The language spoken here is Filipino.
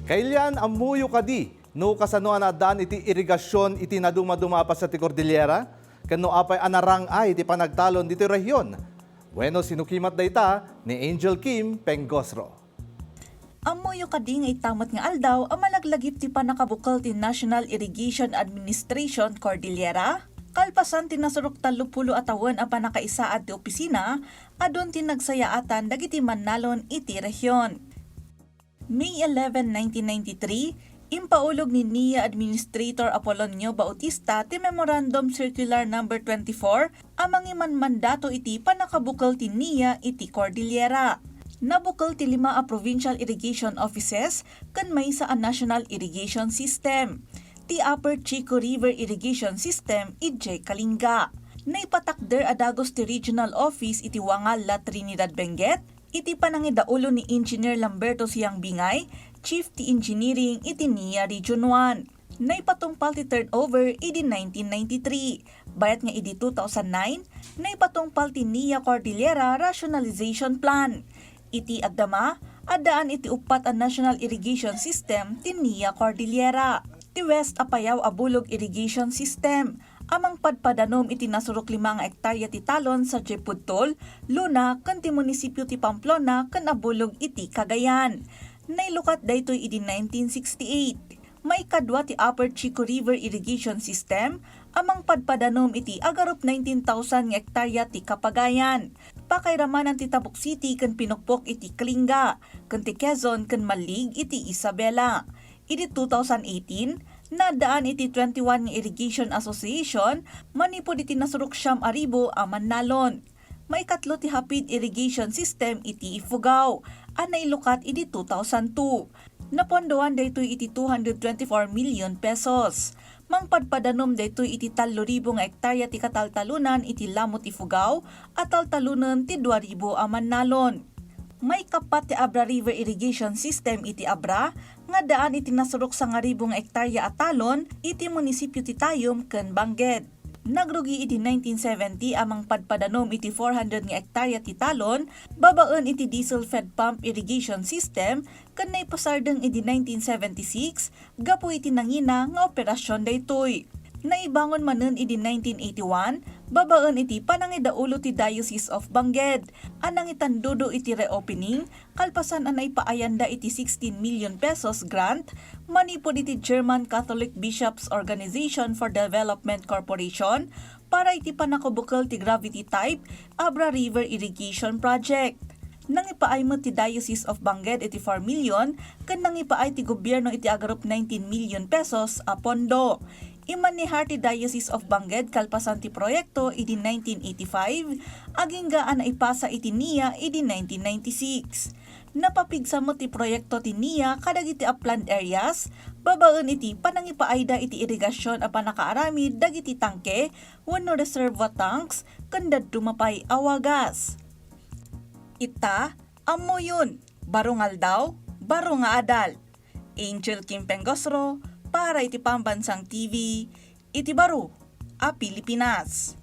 Kailan amuyo kadi no kasano daan iti irigasyon iti naduma-duma pa sa ti Cordillera? Kano apay narang-ay iti panagtalon dito rehiyon? Bueno, sinukimat dayta ni Anjel Kim Pengosro. Amuyo kadi nga itamat nga aldaw ang malaglagip ti panakabukal ti National Irrigation Administration Cordillera. Kalpasan ti nasurok 30 atawan ang Pannakaisaad ti opisina, adon ti nagsayaatan dagiti mannalon iti rehiyon. May 11, 1993, impaulog ni NIA Administrator Apolonio Bautista ti Memorandum Circular No. 24 amang mandato iti panakabukal ti NIA iti Cordillera. Nabukal ti 5 a Provincial Irrigation Offices kan may sa a National Irrigation System. Ti Upper Chico River Irrigation System ije Kalinga. Naipatakder adagos ti Regional Office iti Wangal La Trinidad Benguet, iti panangidaulo ni Engineer Lamberto Siang Bingay, Chief ti Engineering iti NIA Region 1. Naipatungpal ti turnover iti 1993. Bayat nga iti 2009, naipatungpal ti NIA Cordillera Rationalization Plan. Iti agdama, adaan iti upat ang National Irrigation System ti NIA Cordillera. Ti West Apayaw Abulog Irrigation System, amang padpadanom iti nasurok 5 hektarya ti talon sa Jepudtol, Luna, kan ti munisipyo ti Pamplona, kan abulog iti Cagayan. Nailukat daytoy iti 1968. May kadwa ti Upper Chico River Irrigation System, amang padpadanom iti agarop 19,000 hektarya ti Kapagayan. Pakairamanan ti Tabuk City kan pinukpok iti Kalinga, kan ti Quezon kan Malig iti Isabela. Iti 2018, nadaan iti 21 Irrigation Association, manipod iti nasurok 9,000 a mannalon. May katlo ti Hapid Irrigation System iti Ifugao, anailukat iti 2002. Napondoan daytoy iti 224 million pesos. Mangpadpadanom daytoy iti 3,000 nga hektarya ti kataltalunan iti Lamot Ifugao at taltalunan ti 2,000 a mannalon. May kapat ti Abra River Irrigation System iti Abra, nga daan iti nasurok sa nga 1,000 hektarya at talon iti munisipyo ti Tayom ken Bangged. Nagrugi iti 1970 amang padpadanom iti 400 nga hektarya ti talon, babaen iti diesel fed pump irrigation system, ken naipasardeng iti 1976, gapu iti nangina nga operasyon daytoy. Naibangon manen iti 1981, babaen iti panangidaulo ti Diocese of Bangged. Anang itandudo iti reopening, kalpasan anay paayanda iti 16 million pesos grant, manipod iti German Catholic Bishops Organization for Development Corporation, para iti panakabukal ti gravity type Abra River Irrigation Project. Nang ipaay mo ti Diocese of Bangged iti 4 million, kan nang ipaay ti gobyerno iti agarop 19 million pesos a pondo. Imanihar ti Diocese of Bangged kalpasan ti proyekto iti 1985, aging gaan na ipasa iti NIA iti 1996. Napapigsa mo ti proyekto ti NIA kadag iti upland areas, babaen iti panangipaayda iti irigasyon a panakaaramid dagiti tangke, wenno reservoir tanks, kandad dumapay awagas. Ita, ammo yun, barungal daw, barunga adal. Anjel Kim Pengosro, para iti Pambansang TV, iti Baro, a Pilipinas.